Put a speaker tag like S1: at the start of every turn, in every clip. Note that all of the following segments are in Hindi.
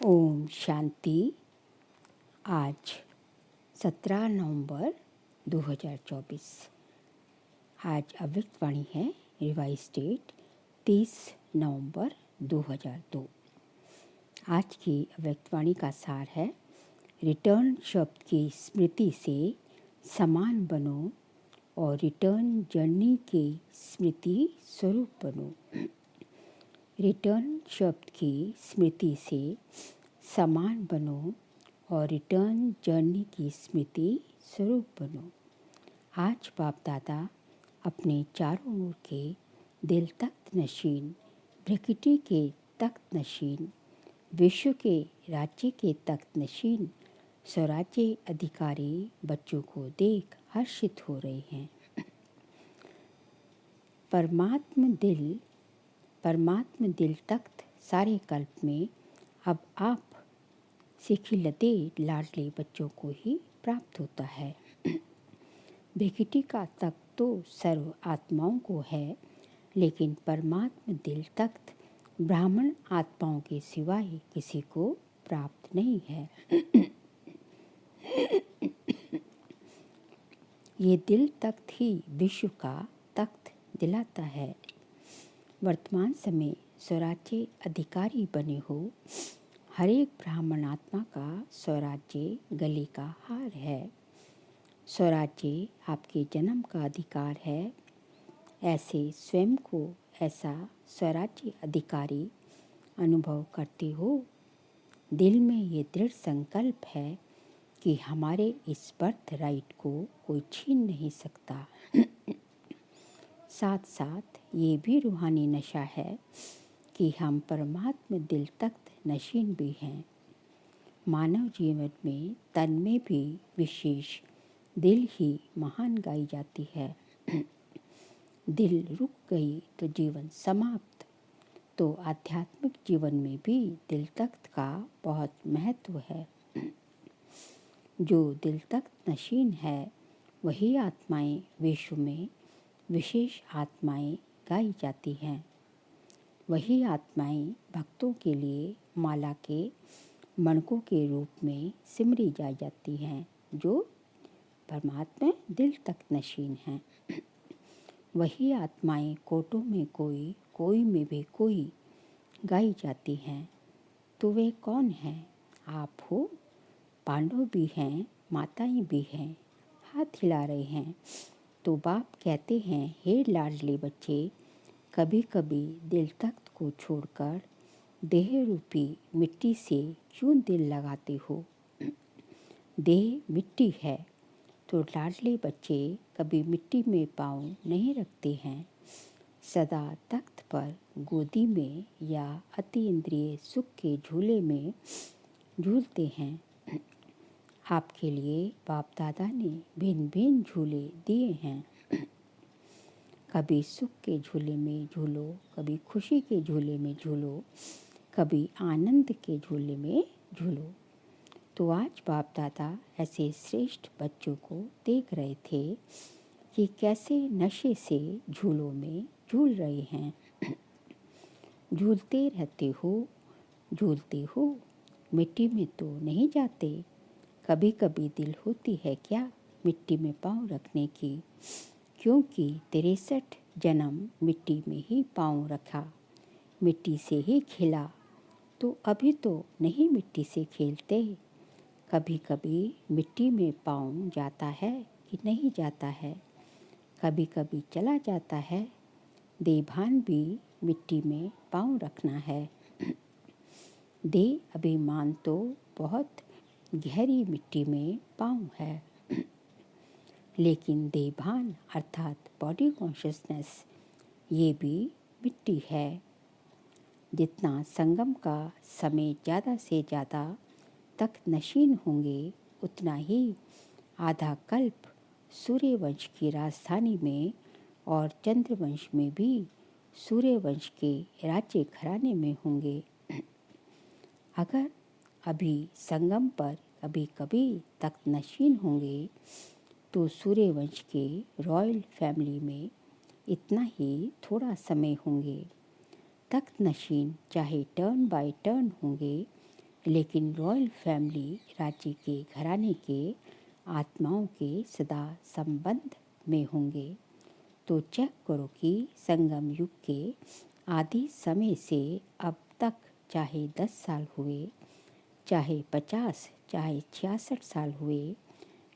S1: ओम शांति। आज 17 नवंबर 2024। आज अव्यक्त वाणी है रिवाइज डेट 30 नवंबर 2002। आज की अव्यक्त वाणी का सार है रिटर्न शब्द की स्मृति से समान बनो और रिटर्न जर्नी की स्मृति स्वरूप बनो। रिटर्न शब्द की स्मृति से समान बनो और रिटर्न जर्नी की स्मृति स्वरूप बनो। आज बाप दादा अपने चारों ओर के दिल तख्त नशीन, प्रकृति के तख्त नशीन, विश्व के राज्य के तख्त नशीन, स्वराज्य अधिकारी बच्चों को देख हर्षित हो रहे हैं। परमात्म दिल तख्त सारे कल्प में अब आप से खिलते लाडले बच्चों को ही प्राप्त होता है। प्रकृति का तख्त तो सर्व आत्माओं को है, लेकिन परमात्म दिल तख्त ब्राह्मण आत्माओं के सिवाय किसी को प्राप्त नहीं है। ये दिल तख्त ही विश्व का तख्त दिलाता है। वर्तमान समय स्वराज्य अधिकारी बने हो। हर एक ब्राह्मण आत्मा का स्वराज्य गले का हार है। स्वराज्य आपके जन्म का अधिकार है। ऐसे स्वयं को ऐसा स्वराज्य अधिकारी अनुभव करते हो। दिल में ये दृढ़ संकल्प है कि हमारे इस बर्थ राइट को कोई छीन नहीं सकता। साथ साथ ये भी रूहानी नशा है कि हम परमात्म दिल तख्त नशीन भी हैं। मानव जीवन में तन में भी विशेष दिल ही महान गाई जाती है। दिल रुक गई तो जीवन समाप्त। तो आध्यात्मिक जीवन में भी दिल तख्त का बहुत महत्व है। जो दिल तख्त नशीन है वही आत्माएं विश्व में विशेष आत्माएं गाई जाती हैं। वही आत्माएं भक्तों के लिए माला के मणकों के रूप में सिमरी जा जाती हैं, जो परमात्मा दिल तक नशीन हैं। वही आत्माएं कोटों में कोई, कोई में भी कोई गाई जाती हैं। तो वे कौन हैं? आप हो। पांडव भी हैं, माताएं भी हैं। हाथ हिला रहे हैं तो बाप कहते हैं, हे लाडले बच्चे, कभी कभी दिल तख्त को छोड़कर देह रूपी मिट्टी से क्यों दिल लगाते हो? देह मिट्टी है तो लाडले बच्चे कभी मिट्टी में पाँव नहीं रखते हैं। सदा तख्त पर, गोदी में या अति इंद्रिय सुख के झूले में झूलते हैं। आपके लिए बाप दादा ने भिन्न भिन्न झूले दिए हैं। कभी सुख के झूले में झूलो, कभी खुशी के झूले में झूलो, कभी आनंद के झूले में झूलो। तो आज बाप दादा ऐसे श्रेष्ठ बच्चों को देख रहे थे कि कैसे नशे से झूलों में झूल रहे हैं। झूलते रहते हो, झूलते हो, मिट्टी में तो नहीं जाते। कभी कभी दिल होती है क्या मिट्टी में पाँव रखने की, क्योंकि 63 जन्म मिट्टी में ही पाँव रखा, मिट्टी से ही खेला, तो अभी तो नहीं मिट्टी से खेलते। कभी कभी मिट्टी में पाँव जाता है कि नहीं जाता है, कभी कभी चला जाता है। देभान भी मिट्टी में पाँव रखना है। दे अभिमान तो बहुत गहरी मिट्टी में पाँव है, लेकिन देभान अर्थात बॉडी कॉन्शियसनेस ये भी मिट्टी है। जितना संगम का समय ज़्यादा से ज़्यादा तक नशीन होंगे, उतना ही आधा कल्प सूर्यवंश की राजधानी में और चंद्रवंश में भी सूर्यवंश के राज्य घराने में होंगे। अगर अभी संगम पर कभी कभी तख्त नशीन होंगे तो सूर्यवंश के रॉयल फैमिली में इतना ही थोड़ा समय होंगे। तख्त नशीन चाहे टर्न बाय टर्न होंगे, लेकिन रॉयल फैमिली राज्य के घराने के आत्माओं के सदा संबंध में होंगे। तो चेक करो कि संगम युग के आदि समय से अब तक चाहे 10 साल हुए, चाहे 50, चाहे 66 साल हुए,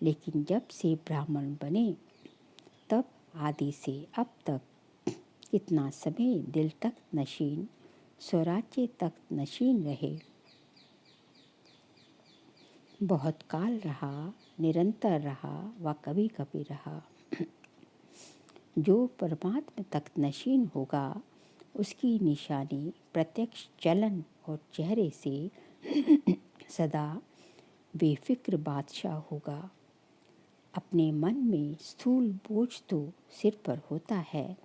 S1: लेकिन जब से ब्राह्मण बने तब आदि से अब तक कितना समय दिल तक नशीन, स्वराज्य तक नशीन रहे। बहुत काल रहा, निरंतर रहा व कभी कभी रहा। जो परमात्मा तक नशीन होगा उसकी निशानी प्रत्यक्ष चलन और चेहरे से सदा बेफिक्र बादशाह होगा। अपने मन में स्थूल बोझ तो सिर पर होता है,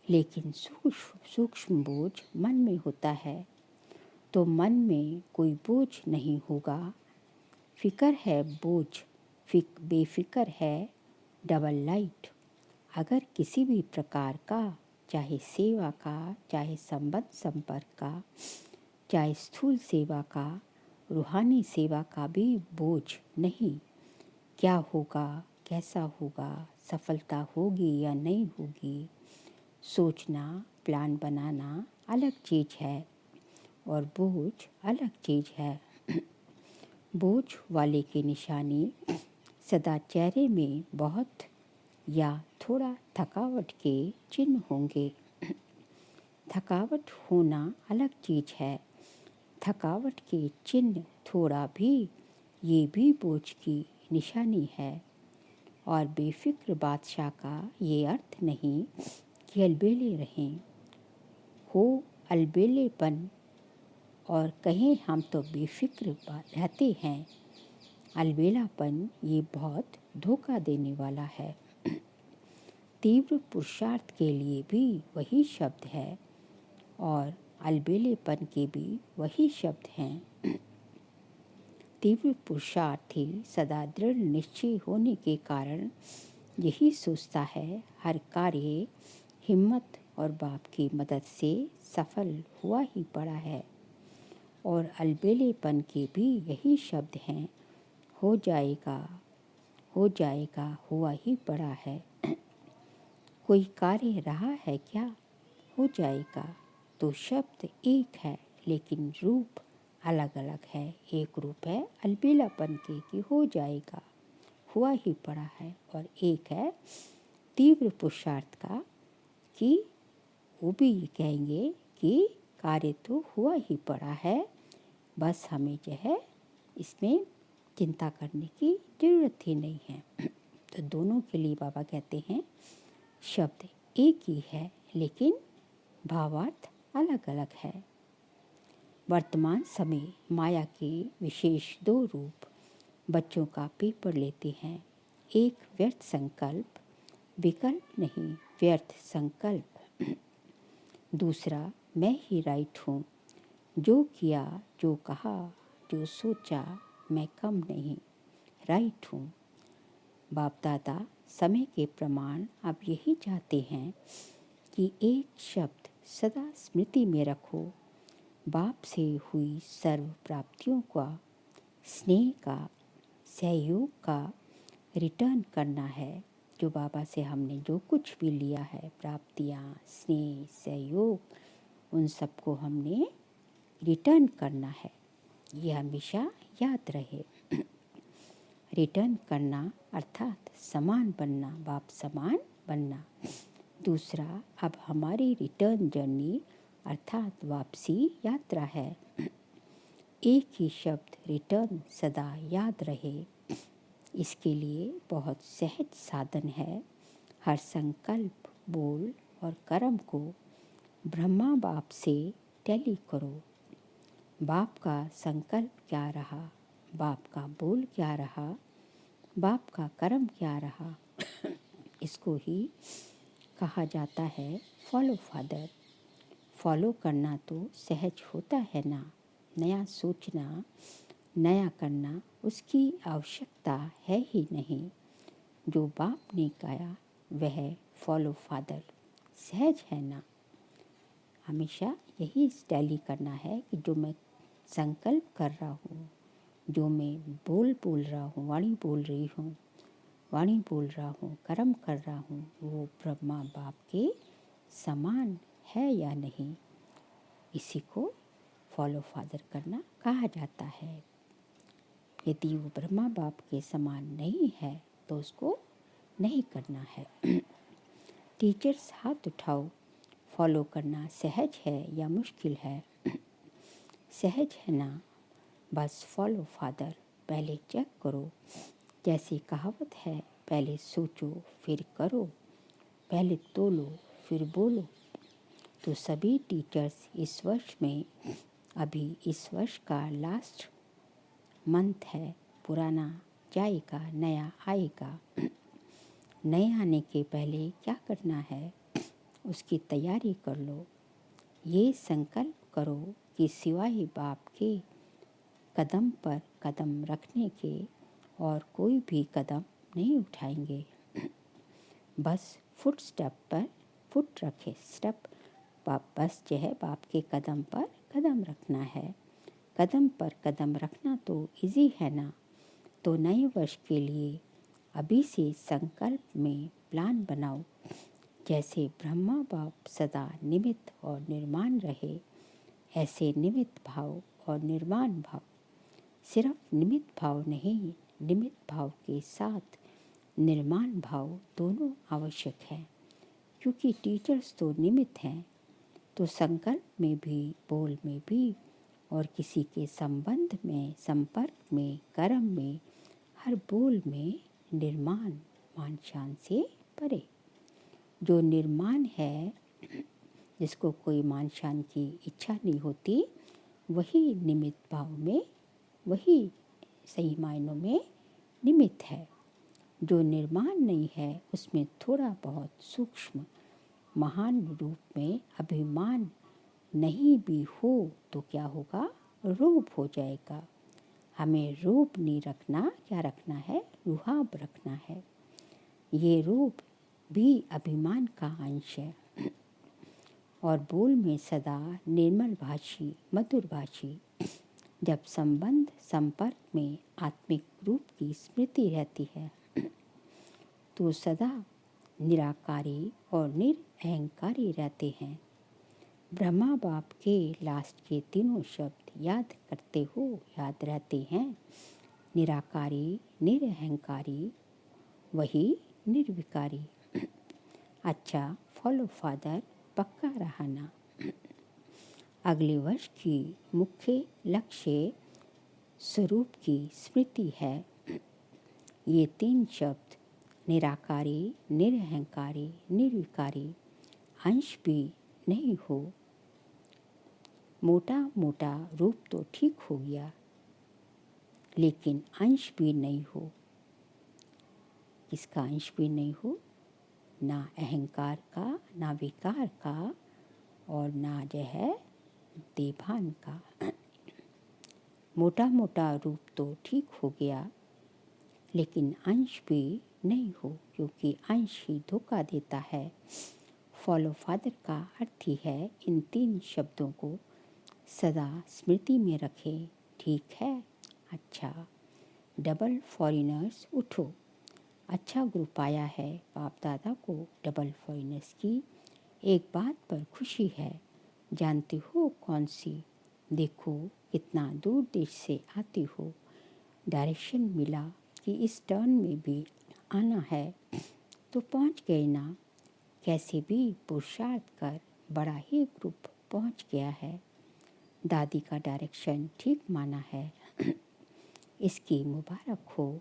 S1: लेकिन सूक्ष्म बोझ मन में होता है। तो मन में कोई बोझ नहीं होगा। फिक्र है बोझ, बेफिक्र है डबल लाइट। अगर किसी भी प्रकार का, चाहे सेवा का, चाहे संबंध संपर्क का, चाहे स्थूल सेवा का, रूहानी सेवा का भी बोझ नहीं, क्या होगा, कैसा होगा, सफलता होगी या नहीं होगी, सोचना, प्लान बनाना अलग चीज़ है और बोझ अलग चीज़ है। बोझ वाले की निशानी सदा चेहरे में बहुत या थोड़ा थकावट के चिन्ह होंगे। थकावट होना अलग चीज़ है। थकावट के चिन्ह थोड़ा भी, ये भी बोझ की निशानी है। और बेफिक्र बादशाह का ये अर्थ नहीं कि अलबेले रहें, हो अलबेलेपन और कहें हम तो बेफिक्र रहते हैं। अलबेलापन ये बहुत धोखा देने वाला है। तीव्र पुरुषार्थ के लिए भी वही शब्द है और अलबेलेपन के भी वही शब्द हैं। तीव्र पुरुषार्थी सदा दृढ़ निश्चय होने के कारण यही सोचता है हर कार्य हिम्मत और बाप की मदद से सफल हुआ ही पड़ा है। और अलबेलेपन के भी यही शब्द हैं, हो जाएगा, हो जाएगा, हुआ ही पड़ा है। कोई कार्य रहा है क्या, हो जाएगा। तो शब्द एक है लेकिन रूप अलग अलग है। एक रूप है अलबेलापन के कि हो जाएगा, हुआ ही पड़ा है, और एक है तीव्र पुरुषार्थ का कि वो भी कहेंगे कि कार्य तो हुआ ही पड़ा है, बस हमें जो है इसमें चिंता करने की ज़रूरत ही नहीं है। तो दोनों के लिए बाबा कहते हैं शब्द एक ही है लेकिन भावार्थ अलग अलग है। वर्तमान समय माया के विशेष 2 रूप बच्चों का पेपर लेते हैं। एक व्यर्थ संकल्प, विकल्प नहीं व्यर्थ संकल्प। दूसरा मैं ही राइट हूँ, जो किया, जो कहा, जो सोचा, मैं कम नहीं, राइट हूँ। बाप दादा समय के प्रमाण अब यही चाहते हैं कि एक शब्द सदा स्मृति में रखो। बाप से हुई सर्व प्राप्तियों का, स्नेह का, सहयोग का रिटर्न करना है। जो बाबा से हमने जो कुछ भी लिया है, प्राप्तियाँ, स्नेह, सहयोग, उन सबको हमने रिटर्न करना है। ये हमेशा याद रहे। रिटर्न करना अर्थात समान बनना, बाप समान बनना। दूसरा, अब हमारी रिटर्न जर्नी अर्थात वापसी यात्रा है। एक ही शब्द रिटर्न सदा याद रहे, इसके लिए बहुत सहज साधन है। हर संकल्प, बोल और कर्म को ब्रह्मा बाप से टैली करो। बाप का संकल्प क्या रहा, बाप का बोल क्या रहा, बाप का कर्म क्या रहा, इसको ही कहा जाता है फॉलो फादर। फॉलो करना तो सहज होता है ना, नया सोचना, नया करना उसकी आवश्यकता है ही नहीं। जो बाप ने कहा वह फॉलो फादर सहज है ना। हमेशा यही टैली करना है कि जो मैं संकल्प कर रहा हूँ, जो मैं बोल रहा हूँ, वाणी बोल रही हूँ, वाणी बोल रहा हूँ, कर्म कर रहा हूँ, वो ब्रह्मा बाप के समान है या नहीं, इसी को फॉलो फादर करना कहा जाता है। यदि वो ब्रह्मा बाप के समान नहीं है तो उसको नहीं करना है। टीचर्स हाथ उठाओ, फॉलो करना सहज है या मुश्किल है? सहज है ना? बस फॉलो फादर, पहले चेक करो। जैसी कहावत है, पहले सोचो फिर करो, पहले तोलो फिर बोलो। तो सभी टीचर्स इस वर्ष में, अभी इस वर्ष का लास्ट मंथ है, पुराना जाएगा नया आएगा। नए आने के पहले क्या करना है उसकी तैयारी कर लो। ये संकल्प करो कि सिवाय बाप के कदम पर कदम रखने के और कोई भी कदम नहीं उठाएंगे। बस फुट स्टेप पर फुट रखे, स्टेप बस जो है बाप के कदम पर कदम रखना है। कदम पर कदम रखना तो इजी है ना। तो नए वर्ष के लिए अभी से संकल्प में प्लान बनाओ। जैसे ब्रह्मा बाप सदा निमित्त और निर्माण रहे, ऐसे निमित्त भाव और निर्माण भाव, सिर्फ निमित्त भाव नहीं, निमित्त भाव के साथ निर्माण भाव दोनों आवश्यक है। क्योंकि टीचर्स तो निमित्त हैं, तो संकल्प में भी, बोल में भी और किसी के संबंध में, संपर्क में, कर्म में, हर बोल में निर्माण मान शान से परे। जो निर्माण है, जिसको कोई मान शान की इच्छा नहीं होती, वही निमित्त भाव में, वही सही मायनों में निमित्त है। जो निर्माण नहीं है उसमें थोड़ा बहुत सूक्ष्म महान रूप में अभिमान नहीं भी हो तो क्या होगा, रूप हो जाएगा। हमें रूप नहीं रखना, क्या रखना है, रुहाब रखना है। ये रूप भी अभिमान का अंश है। और बोल में सदा निर्मल भाषी, मधुर भाषी। जब संबंध संपर्क में आत्मिक रूप की स्मृति रहती है तो सदा निराकारी और निरअहंकारी रहते हैं। ब्रह्मा बाप के लास्ट के तीनों शब्द याद करते हो, याद रहते हैं। निराकारी, निरअहंकारी, वही निर्विकारी। अच्छा, फॉलो फादर पक्का रहना। अगले वर्ष की मुख्य लक्ष्य स्वरूप की स्मृति है। ये 3 शब्द निराकारी, निरअहंकारी, निर्विकारी, अंश भी नहीं हो। मोटा मोटा रूप तो ठीक हो गया, लेकिन अंश भी नहीं हो। इसका अंश भी नहीं हो, ना अहंकार का, ना विकार का, और ना जो है देभान का। मोटा मोटा रूप तो ठीक हो गया, लेकिन अंश भी नहीं हो, क्योंकि अंश ही धोखा देता है। फॉलो फादर का अर्थ ही है इन 3 शब्दों को सदा स्मृति में रखें, ठीक है? अच्छा, डबल फॉरेनर्स उठो। अच्छा ग्रुप आया है। बाप दादा को डबल फॉरेनर्स की एक बात पर खुशी है। जानते हो कौन सी? देखो कितना दूर देश से आते हो। डायरेक्शन मिला कि इस टर्न में भी आना है, तो पहुंच गए ना। कैसे भी पुरुषार्थ कर बड़ा ही ग्रुप पहुंच गया है। दादी का डायरेक्शन ठीक माना है। इसकी मुबारक हो।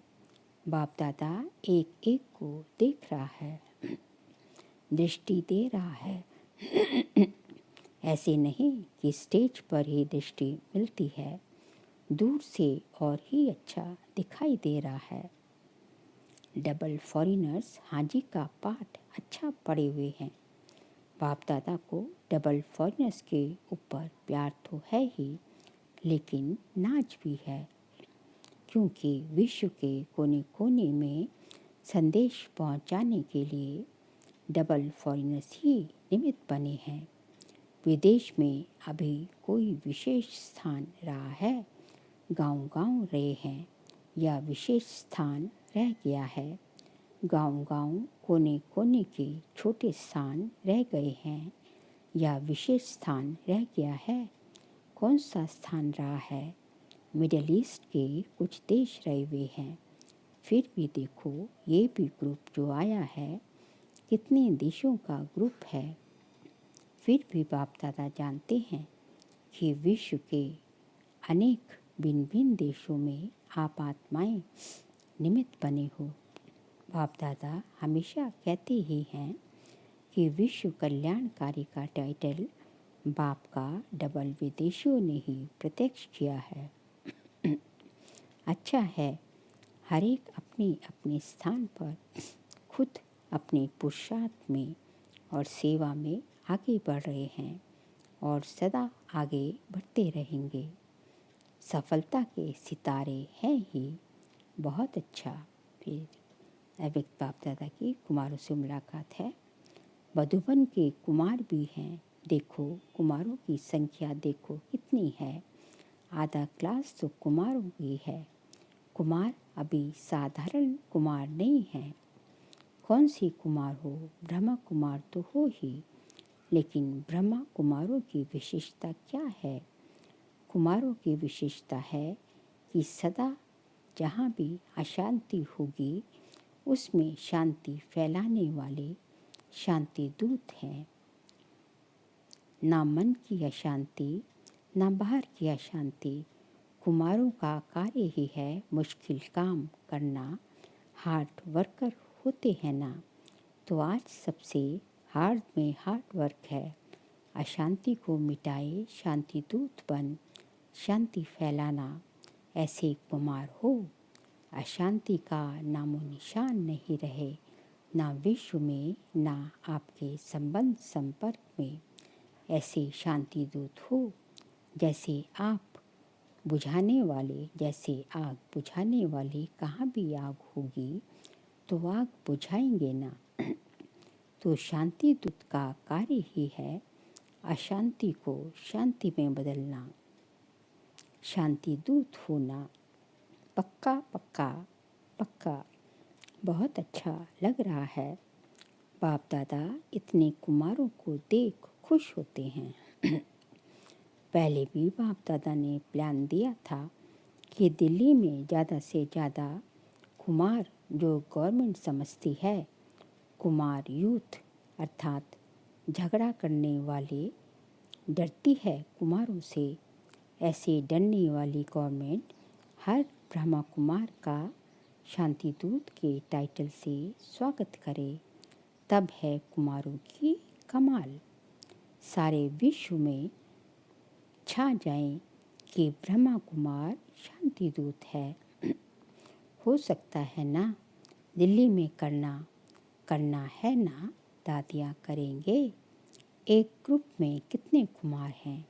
S1: बाप दादा एक एक को देख रहा है, दृष्टि दे रहा है। ऐसे नहीं कि स्टेज पर ही दृष्टि मिलती है, दूर से और ही अच्छा दिखाई दे रहा है। डबल फॉरेनर्स हाजी का पाठ अच्छा पढ़े हुए हैं। बाप दादा को डबल फॉरेनर्स के ऊपर प्यार तो है ही, लेकिन नाच भी है, क्योंकि विश्व के कोने कोने में संदेश पहुंचाने के लिए डबल फॉरेनर्स ही निमित्त बने हैं। विदेश में अभी कोई विशेष स्थान रहा है, गांव-गांव रहे हैं या विशेष स्थान रह गया है। गांव-गांव, कोने-कोने के छोटे स्थान रह गए हैं या विशेष स्थान रह गया है। कौन सा स्थान रहा है? मिडिल ईस्ट के कुछ देश रहे हुए हैं। फिर भी देखो, ये भी ग्रुप जो आया है, कितने देशों का ग्रुप है। फिर भी बाप दादा जानते हैं कि विश्व के अनेक भिन्न भिन्न देशों में आप आत्माएं निमित्त बने हो। बाप दादा हमेशा कहते ही हैं कि विश्व कल्याणकारी का टाइटल बाप का डबल विदेशियों ने ही प्रत्यक्ष किया है। अच्छा है, हर एक अपने अपने स्थान पर खुद अपने पुरुषार्थ में और सेवा में आगे बढ़ रहे हैं और सदा आगे बढ़ते रहेंगे। सफलता के सितारे हैं ही। बहुत अच्छा। फिर अव्यक्त बाप दादा की कुमारों से मुलाकात है। मधुबन के कुमार भी हैं। देखो, कुमारों की संख्या देखो कितनी है। आधा क्लास तो कुमारों की है। कुमार अभी साधारण कुमार नहीं है। कौन सी कुमार हो? ब्रह्मा कुमार तो हो ही, लेकिन ब्रह्मा कुमारों की विशेषता क्या है? कुमारों की विशेषता है कि सदा जहाँ भी अशांति होगी उसमें शांति फैलाने वाले शांति दूत हैं। ना मन की अशांति, ना बाहर की अशांति। कुमारों का कार्य ही है मुश्किल काम करना। हार्ड वर्कर होते हैं ना, तो आज सबसे हार्ड में हार्ड वर्क है। अशांति को मिटाए, शांति दूत बन शांति फैलाना। ऐसे कुमार हो, अशांति का नामो निशान नहीं रहे, ना विश्व में ना आपके संबंध संपर्क में। ऐसे शांति दूत हो जैसे आप बुझाने वाले, जैसे आग बुझाने वाले। कहाँ भी आग होगी तो आग बुझाएंगे ना। तो शांति दूत का कार्य ही है अशांति को शांति में बदलना, शांति दूत होना। पक्का पक्का पक्का। बहुत अच्छा लग रहा है। बाप दादा इतने कुमारों को देख खुश होते हैं। पहले भी बाप दादा ने प्लान दिया था कि दिल्ली में ज़्यादा से ज़्यादा कुमार जो गवर्नमेंट समझती है, कुमार यूथ अर्थात झगड़ा करने वाले, डरती है कुमारों से। ऐसे डरने वाली गवर्नमेंट हर ब्रह्मा कुमार का शांति दूत के टाइटल से स्वागत करे। तब है कुमारों की कमाल। सारे विश्व में छा जाएं कि ब्रह्मा कुमार शांति दूत है। हो सकता है ना? दिल्ली में करना है ना? दादियाँ करेंगे। एक ग्रुप में कितने कुमार हैं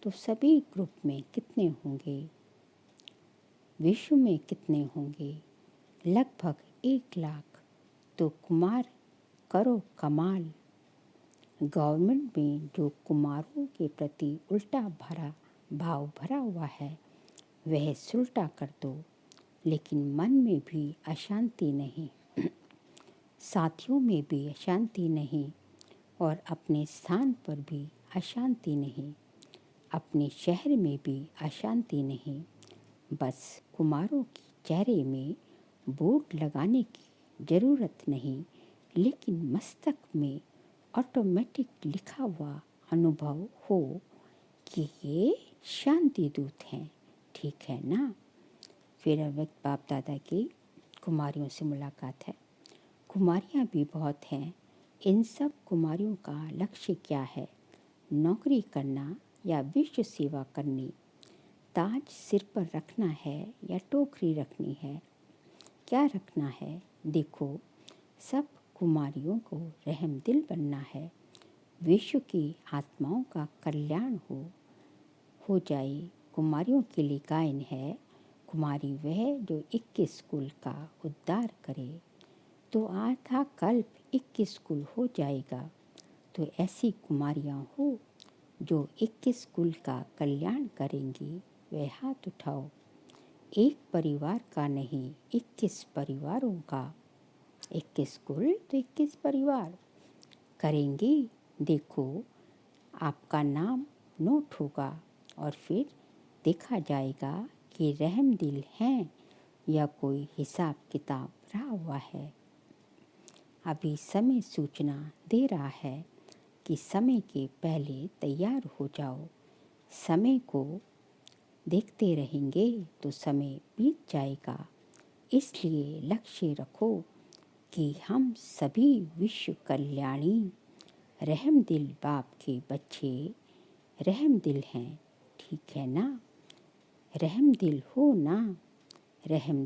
S1: तो सभी ग्रुप में कितने होंगे? विश्व में कितने होंगे? लगभग 1 लाख। तो कुमार करो कमाल। गवर्नमेंट में जो कुमारों के प्रति उल्टा भरा भाव भरा हुआ है वह सुलटा कर दो। लेकिन मन में भी अशांति नहीं, साथियों में भी अशांति नहीं, और अपने स्थान पर भी अशांति नहीं, अपने शहर में भी अशांति नहीं। बस कुमारों के चेहरे में बोर्ड लगाने की ज़रूरत नहीं, लेकिन मस्तक में ऑटोमेटिक लिखा हुआ अनुभव हो कि ये शांति दूत हैं। ठीक है ना? फिर अव्यक्त बाप दादा की कुमारियों से मुलाकात है। कुमारियाँ भी बहुत हैं। इन सब कुमारियों का लक्ष्य क्या है? नौकरी करना या विश्व सेवा करनी? ताज सिर पर रखना है या टोकरी रखनी है? क्या रखना है? देखो, सब कुमारियों को रहम दिल बनना है। विश्व की आत्माओं का कल्याण हो जाए। कुमारियों के लिए गायन है, कुमारी वह जो 21 कुल का उद्धार करे। तो आधा कल्प 21 कुल हो जाएगा। तो ऐसी कुमारियाँ हो जो 21 कुल का कल्याण करेंगी वे हाथ उठाओ। एक परिवार का नहीं, 21 परिवारों का। 21 कुल तो 21 परिवार करेंगी। देखो, आपका नाम नोट होगा और फिर देखा जाएगा कि रहम दिल हैं या कोई हिसाब किताब रहा हुआ है। अभी समय सूचना दे रहा है कि समय के पहले तैयार हो जाओ। समय को देखते रहेंगे तो समय बीत जाएगा। इसलिए लक्ष्य रखो कि हम सभी विश्व कल्याणी रहम दिल बाप के बच्चे रहम दिल हैं। ठीक है ना? रहम दिल हो ना? रहम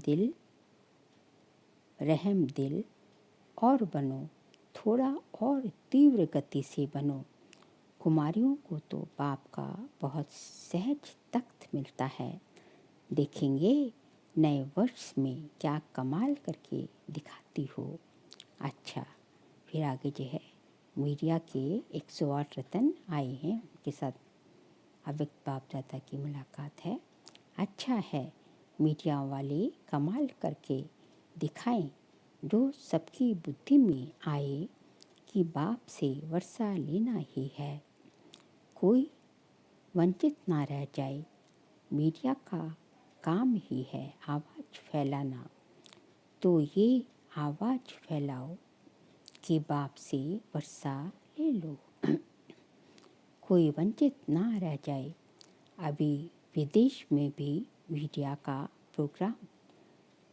S1: दिल और बनो, थोड़ा और तीव्र गति से बनो। कुमारियों को तो बाप का बहुत सहज तख्त मिलता है। देखेंगे नए वर्ष में क्या कमाल करके दिखाती हो। अच्छा, फिर आगे जो है मीडिया के 108 रतन आए हैं, उनके साथ अव्यक्त बाप दादा की मुलाकात है। अच्छा है, मीडिया वाले कमाल करके दिखाएं, जो सबकी बुद्धि में आए कि बाप से वर्षा लेना ही है, कोई वंचित ना रह जाए। मीडिया का काम ही है आवाज़ फैलाना, तो ये आवाज़ फैलाओ कि बाप से वर्षा ले लो, कोई वंचित ना रह जाए। अभी विदेश में भी मीडिया का प्रोग्राम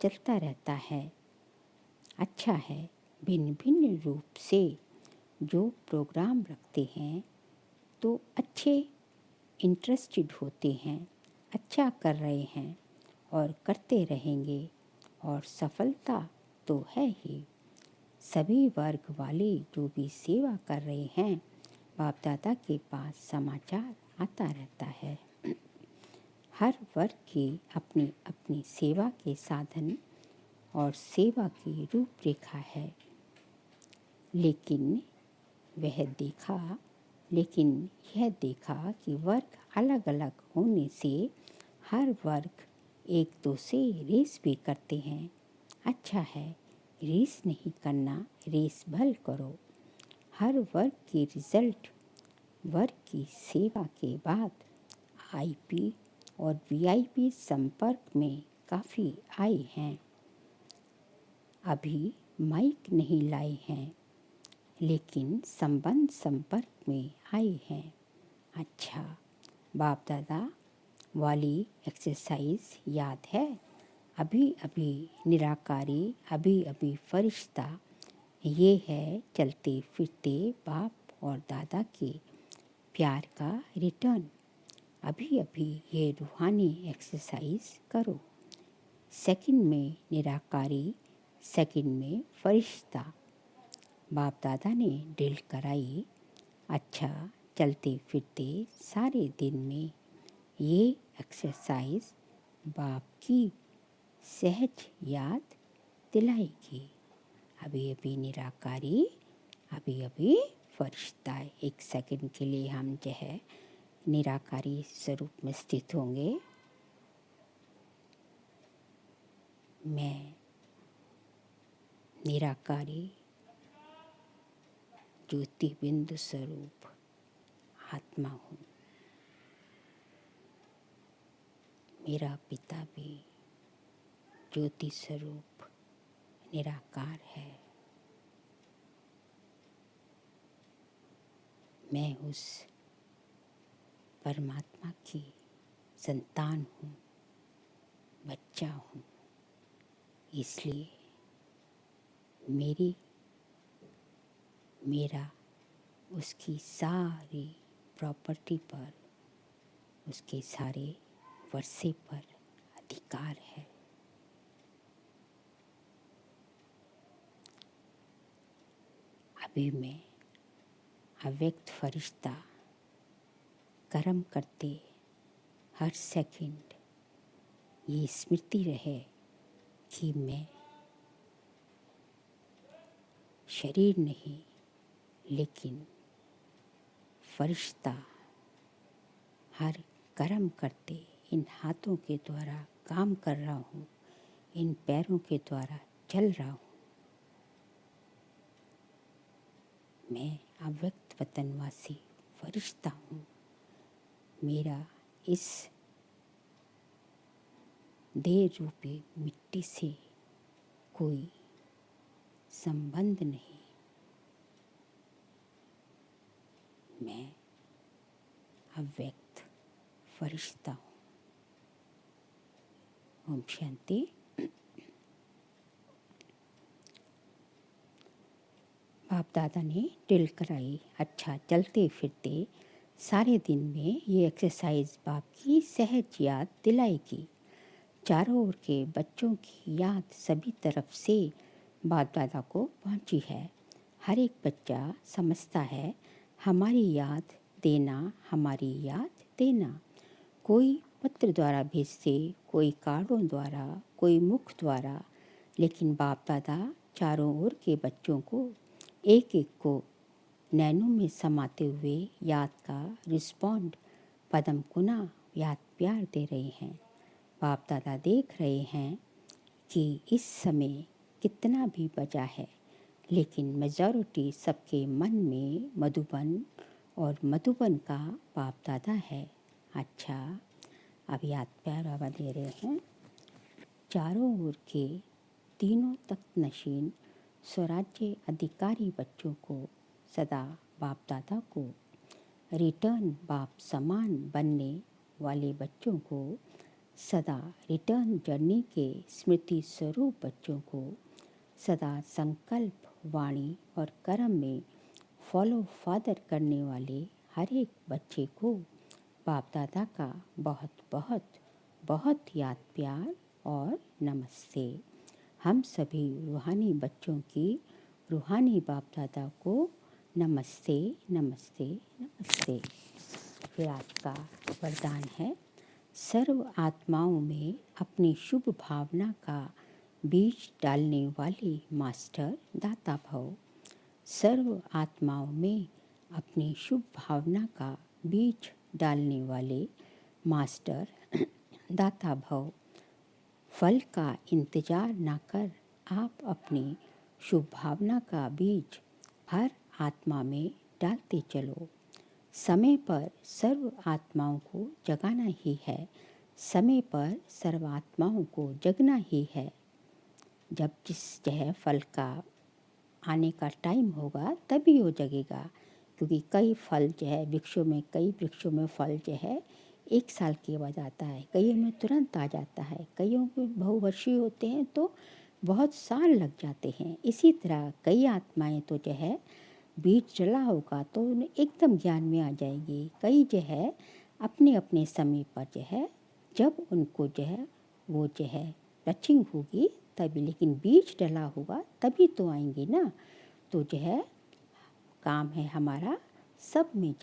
S1: चलता रहता है। अच्छा है, भिन्न भिन्न रूप से जो प्रोग्राम रखते हैं तो अच्छे इंटरेस्टेड होते हैं, अच्छा कर रहे हैं और करते रहेंगे और सफलता तो है ही। सभी वर्ग वाले जो भी सेवा कर रहे हैं, बाप दादा के पास समाचार आता रहता है। हर वर्ग की अपनी अपनी सेवा के साधन और सेवा की रूपरेखा है। लेकिन यह देखा कि वर्ग अलग अलग होने से हर वर्ग एक दो से रेस भी करते हैं। अच्छा है, रेस नहीं करना, रेस भल करो। हर वर्ग की रिजल्ट वर्ग की सेवा के बाद आईपी और वीआईपी संपर्क में काफ़ी आए हैं। अभी माइक नहीं लाए हैं, लेकिन संबंध संपर्क में आए हैं। अच्छा, बाप दादा वाली एक्सरसाइज याद है? अभी अभी निराकारी, अभी अभी फरिश्ता, ये है चलते फिरते बाप और दादा के प्यार का रिटर्न। अभी अभी ये रूहानी एक्सरसाइज करो। सेकंड में निराकारी, सेकंड में फरिश्ता। बाप दादा ने ड्रिल कराई। अच्छा, चलते फिरते सारे दिन में ये एक्सरसाइज बाप की सहज याद दिलाएगी। अभी अभी निराकारी, अभी अभी फरिश्ता। एक सेकंड के लिए हम जो है निराकारी स्वरूप में स्थित होंगे। मैं निराकारी ज्योति बिंदु स्वरूप आत्मा हूँ। मेरा पिता भी ज्योति स्वरूप निराकार है। मैं उस परमात्मा की संतान हूँ, बच्चा हूँ। इसलिए मेरा उसकी सारी प्रॉपर्टी पर, उसके सारे वर्षे पर अधिकार है। अभी मैं अव्यक्त फरिश्ता कर्म करते हर सेकंड ये स्मृति रहे कि मैं शरीर नहीं, लेकिन फरिश्ता हर कर्म करते इन हाथों के द्वारा काम कर रहा हूँ, इन पैरों के द्वारा चल रहा हूँ। मैं अव्यक्त वतनवासी फरिश्ता हूँ। मेरा इस देह रूपी मिट्टी से कोई संबंध नहीं। मैं अव्यक्त फरिश्ता हूँ। ओम शांति। बाप दादा ने ड्रिल कराई। अच्छा, चलते फिरते सारे दिन में ये एक्सरसाइज बाप की सहज याद दिलाएगी। चारों ओर के बच्चों की याद सभी तरफ से बाप दादा को पहुंची है। हर एक बच्चा समझता है हमारी याद देना, हमारी याद देना। कोई पत्र द्वारा भेजते, कोई कार्डों द्वारा, कोई मुख द्वारा, लेकिन बाप दादा चारों ओर के बच्चों को एक एक को नैनों में समाते हुए याद का रिस्पॉन्ड पदम कुना याद प्यार दे रहे हैं। बाप दादा देख रहे हैं कि इस समय कितना भी बचा है, लेकिन मेजॉरिटी सबके मन में मधुबन और मधुबन का बाप दादा है। अच्छा, अब याद प्यार बाबा दे रहे हैं। चारों ओर के तीनों तख्त नशीन स्वराज्य अधिकारी बच्चों को सदा बाप दादा को, रिटर्न बाप समान बनने वाले बच्चों को, सदा रिटर्न जर्नी के स्मृति स्वरूप बच्चों को, सदा संकल्प वाणी और कर्म में फॉलो फादर करने वाले हर एक बच्चे को बाप दादा का बहुत बहुत बहुत याद प्यार और नमस्ते। हम सभी रूहानी बच्चों की रूहानी बाप दादा को नमस्ते नमस्ते नमस्ते। फिर आज का वरदान है, सर्व आत्माओं में अपनी शुभ भावना का बीज डालने वाले मास्टर दाता भव। सर्व आत्माओं में अपनी शुभ भावना का बीज डालने वाले मास्टर दाता भव। फल का इंतजार न कर आप अपनी शुभ भावना का बीज हर आत्मा में डालते चलो। समय पर सर्व आत्माओं को जगाना ही है, समय पर सर्व आत्माओं को जगना ही है। जब जिस फल का आने का टाइम होगा तभी वो जगेगा, क्योंकि कई फल वृक्षों में, कई वृक्षों में फल 1 साल के बाद आता है, कईयों में तुरंत आ जाता है, कईयों में बहुवर्षीय होते हैं तो बहुत साल लग जाते हैं। इसी तरह कई आत्माएं तो बीज डला होगा तो उन्हें एकदम ज्ञान में आ जाएगी। कई अपने अपने समय पर जब उनको वो टचिंग होगी तभी, लेकिन बीज डला होगा तभी तो आएंगे ना। तो काम है हमारा सब में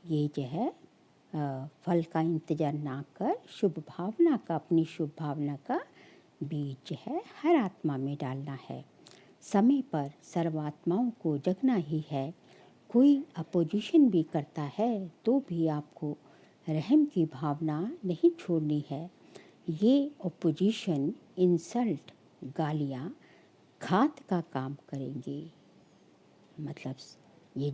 S1: ये फल का इंतजार ना कर शुभ भावना का, अपनी शुभ भावना का बीज हर आत्मा में डालना है। समय पर सर्वात्माओं को जगना ही है। कोई अपोजिशन भी करता है तो भी आपको रहम की भावना नहीं छोड़नी है। ये अपोजिशन, इंसल्ट, गालियाँ घात का काम करेंगी। मतलब ये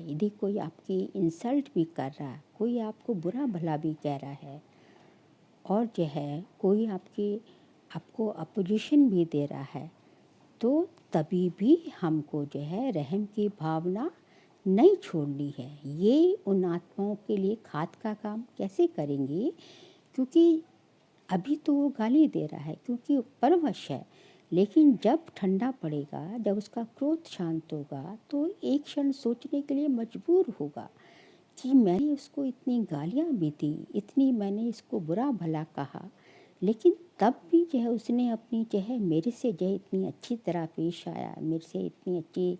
S1: यदि कोई आपकी इंसल्ट भी कर रहा है, कोई आपको बुरा भला भी कह रहा है और कोई आपको अपोजिशन भी दे रहा है, तो तभी भी हमको रहम की भावना नहीं छोड़नी है। ये उन आत्माओं के लिए घात का काम कैसे करेंगी, क्योंकि अभी तो वो गाली दे रहा है क्योंकि परवश है, लेकिन जब ठंडा पड़ेगा, जब उसका क्रोध शांत होगा तो एक क्षण सोचने के लिए मजबूर होगा कि मैंने उसको इतनी गालियाँ भी दी, इतनी मैंने इसको बुरा भला कहा, लेकिन तब भी उसने अपनी मेरे से इतनी अच्छी तरह पेश आया, मेरे से इतनी अच्छी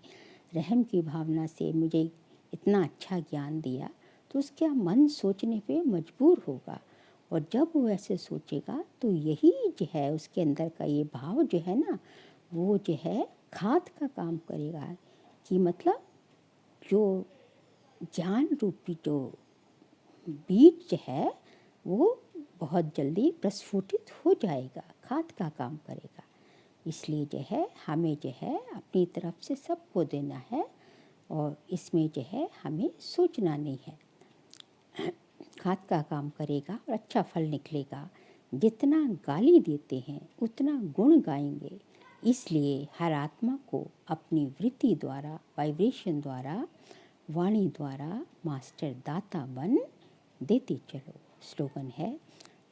S1: रहम की भावना से मुझे इतना अच्छा ज्ञान दिया, तो उसका मन सोचने पे मजबूर होगा। और जब वो ऐसे सोचेगा तो यही उसके अंदर का ये भाव ना, वो घात का काम करेगा। कि मतलब जो ज्ञान रूपी जो बीज जो है वो बहुत जल्दी प्रस्फुटित हो जाएगा, खाद का काम करेगा। इसलिए जो है हमें जो है अपनी तरफ से सबको देना है और इसमें जो है हमें सोचना नहीं है। खाद का काम करेगा और अच्छा फल निकलेगा। जितना गाली देते हैं उतना गुण गाएंगे। इसलिए हर आत्मा को अपनी वृत्ति द्वारा, वाइब्रेशन द्वारा, वाणी द्वारा मास्टर दाता बन देते चलो। स्लोगन है,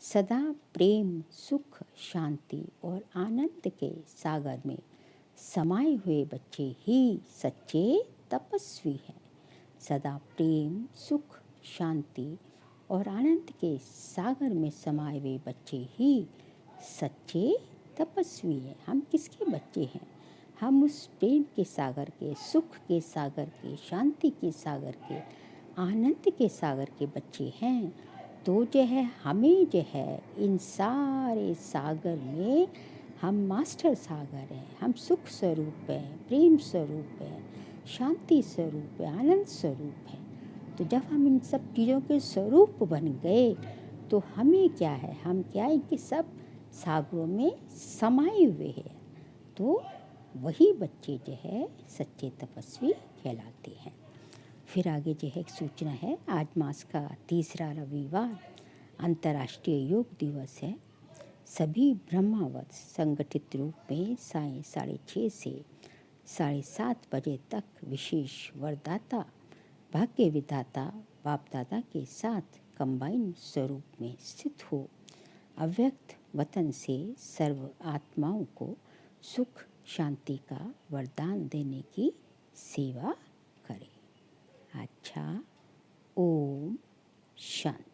S1: सदा प्रेम, सुख, शांति और आनंद के सागर में समाये हुए बच्चे ही सच्चे तपस्वी हैं। सदा प्रेम, सुख, शांति और आनंद के सागर में समाये हुए बच्चे ही सच्चे तपस्वी हैं। हम किसके बच्चे हैं? हम उस प्रेम के सागर के, सुख के सागर के, शांति के सागर के, आनंद के सागर के बच्चे हैं। तो जो है हमें जो है इन सारे सागर में हम मास्टर सागर हैं। हम सुख स्वरूप हैं, प्रेम स्वरूप हैं, शांति स्वरूप है, आनंद स्वरूप है। तो जब हम इन सब चीज़ों के स्वरूप बन गए तो हमें क्या है, हम क्या है कि सब सागरों में समाये हुए हैं। तो वही बच्चे जो है सच्चे तपस्वी कहलाते हैं। फिर आगे जो है एक सूचना है, आज मास का तीसरा रविवार अंतर्राष्ट्रीय योग दिवस है। सभी ब्रह्मावत संगठित रूप में साय 6:30 से 7:30 बजे तक विशेष वरदाता, भाग्य विधाता बाप दादा के साथ कंबाइन स्वरूप में स्थित हो अव्यक्त वतन से सर्व आत्माओं को सुख शांति का वरदान देने की सेवा करें। अच्छा, ओम शांति।